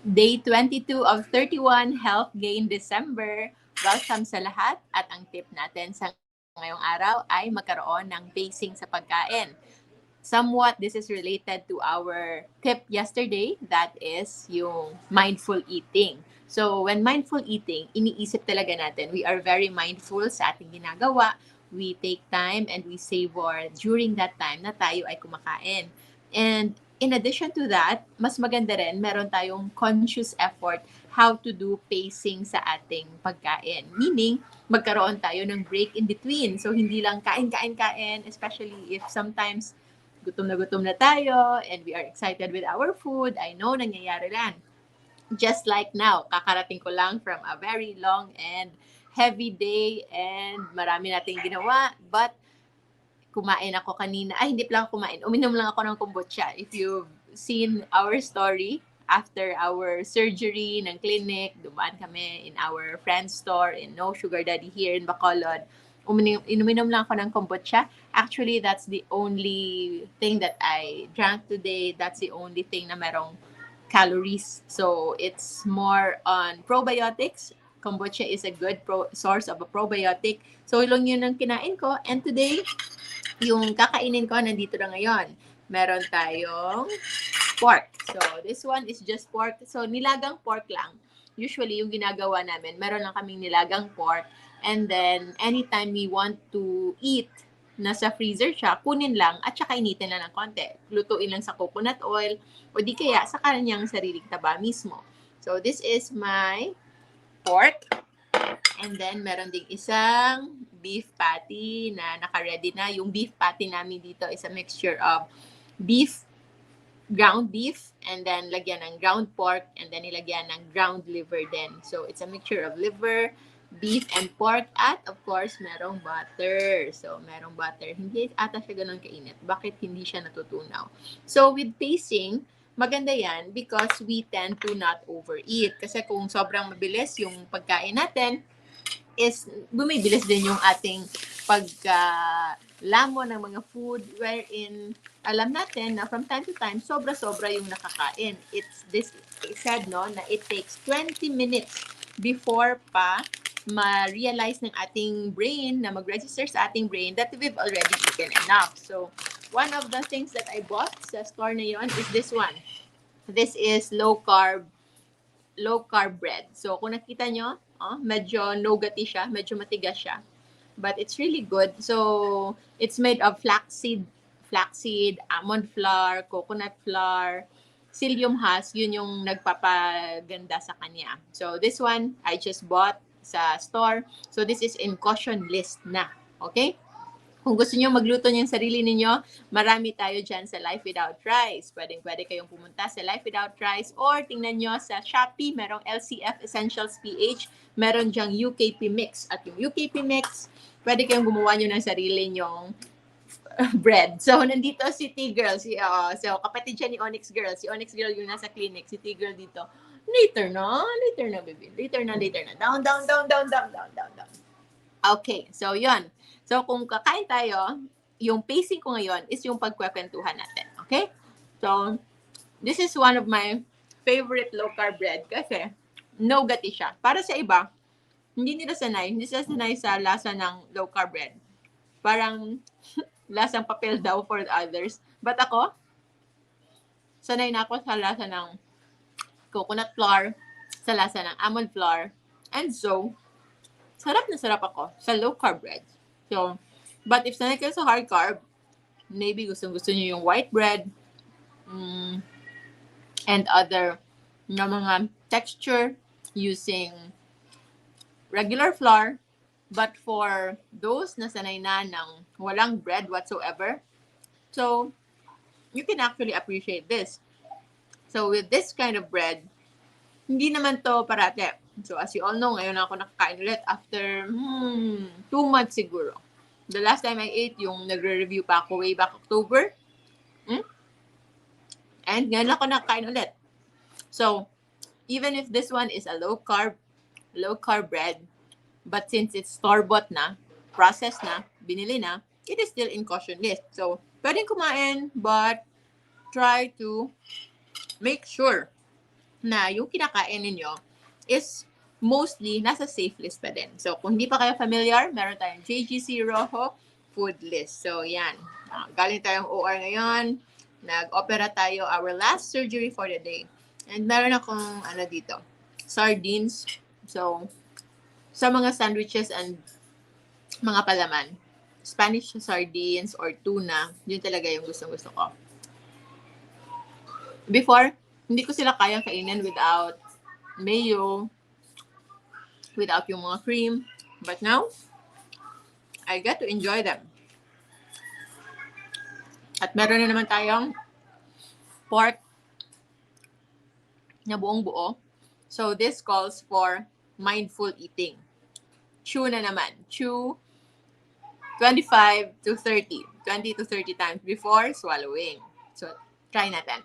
Day 22 of 31 Health Gain December. Welcome sa lahat at ang tip natin sa ngayong araw ay magkaroon ng pacing sa pagkain. Somewhat this is related to our tip yesterday, that is yung mindful eating. So when mindful eating, iniisip talaga natin, we are very mindful sa ating ginagawa. We take time and we savor during that time na tayo ay kumakain. And in addition to that, mas maganda rin, meron tayong conscious effort how to do pacing sa ating pagkain. Meaning, magkaroon tayo ng break in between. So, hindi lang kain, kain, kain, especially if sometimes gutom na tayo and we are excited with our food. I know, nangyayari lang. Just like now, kakarating ko lang from a very long and heavy day and marami nating ginawa. But kumain ako kanina. Ay, hindi pala ako kumain. Uminom lang ako ng kombucha. If you've seen our story, after our surgery ng clinic, dumaan kami in our friend's store in No Sugar Daddy here in Bacolod. Uminom lang ako ng kombucha. Actually, that's the only thing that I drank today. That's the only thing na merong calories. So, it's more on probiotics. Kombucha is a good source of a probiotic. So, ilong yun ang kinain ko. And today, yung kakainin ko nandito na ngayon. Meron tayong pork. So, this one is just pork. So, nilagang pork lang. Usually, yung ginagawa namin, meron lang kaming nilagang pork. And then, anytime we want to eat, nasa freezer siya, kunin lang at saka initin lang ng konti. Lutuin lang sa coconut oil o di kaya sa kanyang sariling taba mismo. So, this is my pork. And then, meron ding isang beef patty na naka-ready na. Yung beef patty namin dito is a mixture of beef, ground beef, and then lagyan ng ground pork, and then nilagyan ng ground liver din. So, it's a mixture of liver, beef, and pork, at of course, merong butter. So, merong butter. Hindi ata siya ganun kainit. Bakit hindi siya natutunaw? So, with pacing, maganda yan because we tend to not overeat. Kasi kung sobrang mabilis yung pagkain natin, is bumibilis din yung ating paglamon ng mga food wherein alam natin na from time to time, sobra-sobra yung nakakain. It's this said no na it takes 20 minutes before pa ma-realize ng ating brain na mag-register sa ating brain that we've already eaten enough. So, one of the things that I bought sa store na yon is this one. This is low carb bread. So, kung nakita nyo, medyo nougaty siya, medyo matigas siya. But it's really good. So, it's made of flaxseed, almond flour, coconut flour, psyllium husk, yun yung nagpapaganda sa kanya. So, this one, I just bought sa store. So, this is in caution list na. Okay? Kung gusto niyo magluto ng sarili ninyo, marami tayo dyan sa Life Without Rice. Pwede kayong pumunta sa Life Without Rice or tingnan nyo sa Shopee, merong LCF Essentials PH, meron dyang UKP Mix. At yung UKP Mix, pwede kayong gumawa nyo ng sarili nyong bread. So, nandito si T-Girl. So, kapatid siya ni Onyx Girl. Si Onyx Girl yung nasa clinic. Si T-Girl dito. Later na, baby. Later na. Down. Okay, so yon. So, kung kakain tayo, yung pacing ko ngayon is yung pagkwekwentuhan natin. Okay? So, this is one of my favorite low-carb bread kasi nougaty siya. Para sa iba, hindi sila sanay sa lasa ng low-carb bread. Parang lasang papel daw for others. But ako, sanay na ako sa lasa ng coconut flour, sa lasa ng almond flour. And so, sarap na sarap ako sa low-carb bread. So, but if sanay kayo sa high carb, maybe gusto niyo yung white bread and other na mga texture using regular flour. But for those na sanay na ng walang bread whatsoever, so you can actually appreciate this. So with this kind of bread, hindi naman to parate. So as you all know, ngayon ako nakakain ulit after 2 months siguro. The last time I ate, yung nagre-review pa ako way back October. And ngayon ako nakakain ulit. So, even if this one is a low carb bread, but since it's store-bought na, processed na, binili na, it is still in caution list. So, pwedeng kumain, but try to make sure na yung kinakain ninyo is mostly nasa safe list pa din. So, kung hindi pa kayo familiar, meron tayong JGC Rojo food list. So, yan. Galing tayong OR ngayon. Nag-opera tayo our last surgery for the day. And meron akong dito, sardines. So, sa mga sandwiches and mga palaman, Spanish sardines or tuna, yun talaga yung gustong-gusto ko. Before, hindi ko sila kayang kainin without mayo, without yung mga cream. But now, I get to enjoy them. At meron na naman tayong pork na buong buo. So, this calls for mindful eating. Chew na naman. Chew 25 to 30. 20 to 30 times before swallowing. So, try natin.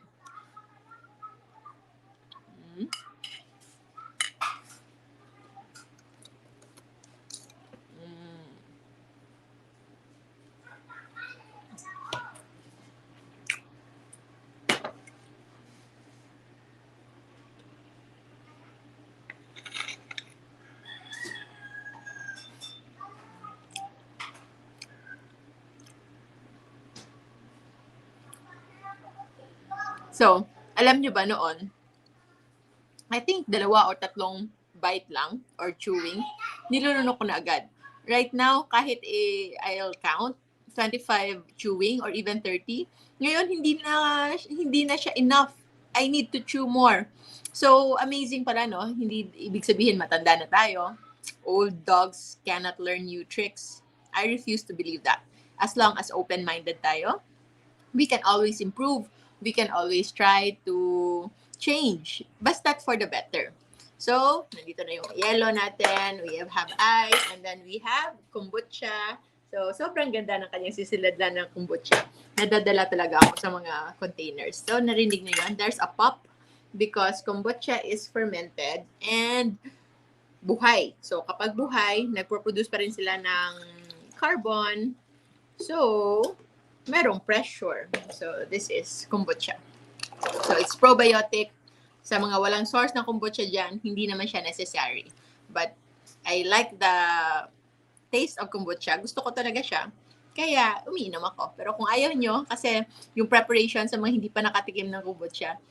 So, alam nyo ba noon, I think 2 or 3 bite lang or chewing, nilunok ko na agad. Right now, kahit I'll count 25 chewing or even 30, ngayon hindi na siya enough. I need to chew more. So, amazing pala, no? Hindi ibig sabihin matanda na tayo. Old dogs cannot learn new tricks. I refuse to believe that. As long as open-minded tayo, we can always improve. We can always try to change. Basta for the better. So, nandito na yung yellow natin. We have ice. And then we have kombucha. So, sobrang ganda ng kanyang sisiladlan ng kombucha. Nadadala talaga ako sa mga containers. So, narinig na yun. There's a pop because kombucha is fermented and buhay. So, kapag buhay, nagproduce pa rin sila ng carbon. So, merong pressure. So, this is kombucha. So, it's probiotic. Sa mga walang source ng kombucha dyan, hindi naman siya necessary. But, I like the taste of kombucha. Gusto ko talaga siya. Kaya, umiinom ako. Pero kung ayaw nyo, kasi yung preparation sa mga hindi pa nakatikim ng kombucha,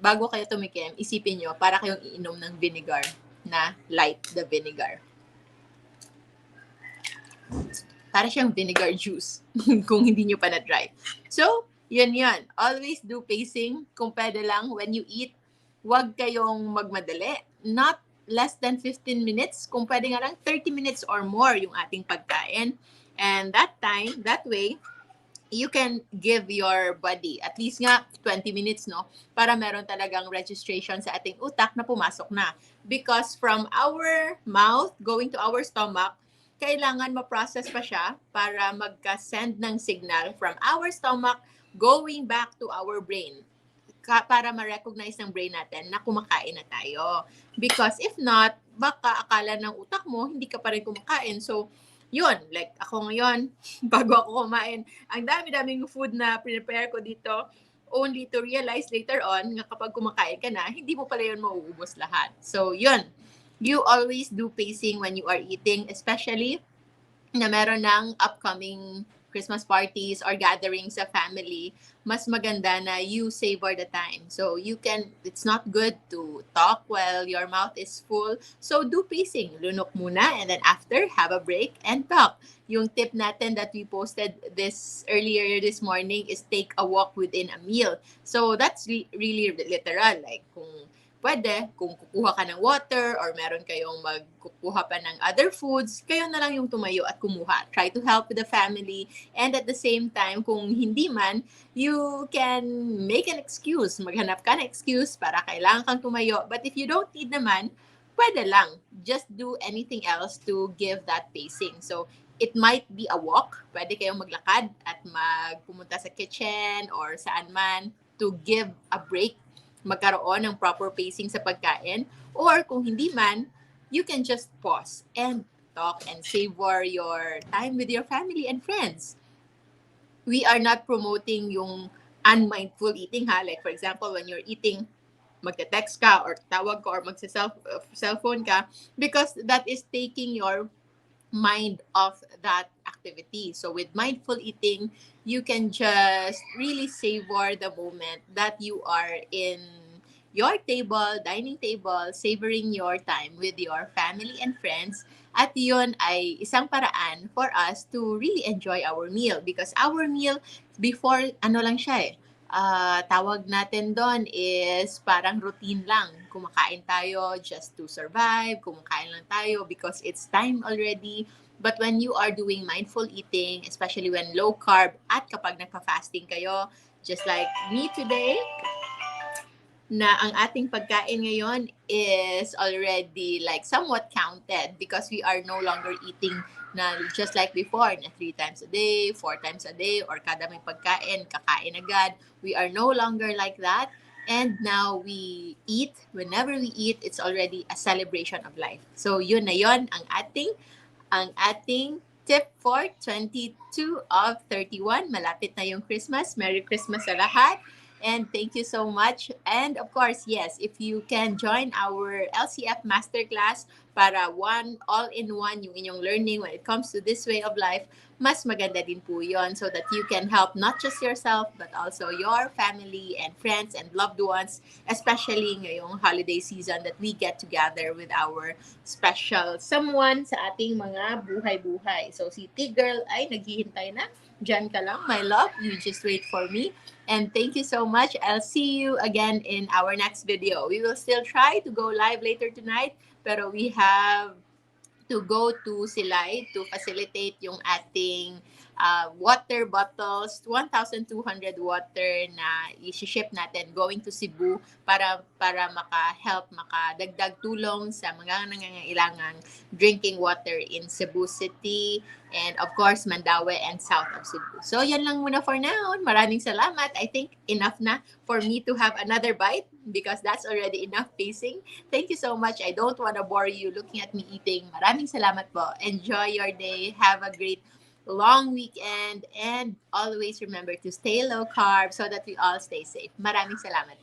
bago kayo tumikim, isipin nyo, para kayong iinom ng vinegar na light the vinegar. Para siyang vinegar juice kung hindi nyo pa na-try. So, yun. Always do pacing. Kung pwede lang, when you eat, huwag kayong magmadali. Not less than 15 minutes. Kung pwede nga lang, 30 minutes or more yung ating pagkain. And that way, you can give your body at least nga 20 minutes, no? Para meron talagang registration sa ating utak na pumasok na. Because from our mouth going to our stomach, kailangan ma-process pa siya para magka-send ng signal from our stomach going back to our brain para ma-recognize ng brain natin na kumakain na tayo. Because if not, baka akala ng utak mo, hindi ka pa rin kumakain. So, yun, like ako ngayon, bago ako kumain, ang dami-daming food na prepare ko dito, only to realize later on, nga kapag kumakain ka na, hindi mo pala yun mauubos lahat. So, yun. You always do pacing when you are eating, especially na meron ng upcoming Christmas parties or gatherings sa family. Mas maganda na you savor the time. So it's not good to talk while your mouth is full. So do pacing. Lunok muna and then after, have a break and talk. Yung tip natin that we posted earlier this morning is take a walk within a meal. So that's really literal. Like kung pwede, kung kukuha ka ng water or meron kayong magkukuha pa ng other foods, kayo na lang yung tumayo at kumuha. Try to help with the family. And at the same time, kung hindi man, you can make an excuse. Maghanap ka ng excuse para kailangan kang tumayo. But if you don't need naman, pwede lang. Just do anything else to give that pacing. So, it might be a walk. Pwede kayong maglakad at magpumunta sa kitchen or saan man to give a break, magkaroon ng proper pacing sa pagkain. Or kung hindi man, you can just pause and talk and savor your time with your family and friends. We are not promoting yung unmindful eating, ha? Like for example, when you're eating, magte-text ka or tawag ka or cellphone ka, because that is taking your mind off that activity. So with mindful eating, you can just really savor the moment that you are in your table, dining table, savoring your time with your family and friends. At yun ay isang paraan for us to really enjoy our meal, because our meal before, ano lang siya tawag natin doon is parang routine lang. Kumakain tayo just to survive, kumakain lang tayo because it's time already. But when you are doing mindful eating, especially when low carb at kapag nagpa-fasting kayo, just like me today, na ang ating pagkain ngayon is already like somewhat counted because we are no longer eating na just like before na 3 times a day, 4 times a day, or kada may pagkain, kakain agad. We are no longer like that. And now we eat, whenever we eat, it's already a celebration of life. So yun na yun ang ating tip for 22 of 31. Malapit na yung Christmas. Merry Christmas sa lahat. And thank you so much. And of course, yes, if you can join our LCF masterclass para all-in-one yung inyong learning when it comes to this way of life, mas maganda din po yun, so that you can help not just yourself but also your family and friends and loved ones, especially ngayong holiday season that we get together with our special someone sa ating mga buhay-buhay. So si T-Girl ay naghihintay na. Diyan ka lang, my love. You just wait for me. And thank you so much. I'll see you again in our next video. We will still try to go live later tonight, pero we have to go to Silay to facilitate yung ating water bottles, 1,200 water na i-ship natin going to Cebu para maka-help, makadagdag tulong sa mga nangangailangang drinking water in Cebu City and of course Mandaue and south of Cebu. So yan lang muna for now. Maraming salamat. I think enough na for me to have another bite because that's already enough pacing. Thank you so much. I don't want to bore you looking at me eating. Maraming salamat po. Enjoy your day. Have a great long weekend and always remember to stay low carb so that we all stay safe. Maraming salamat.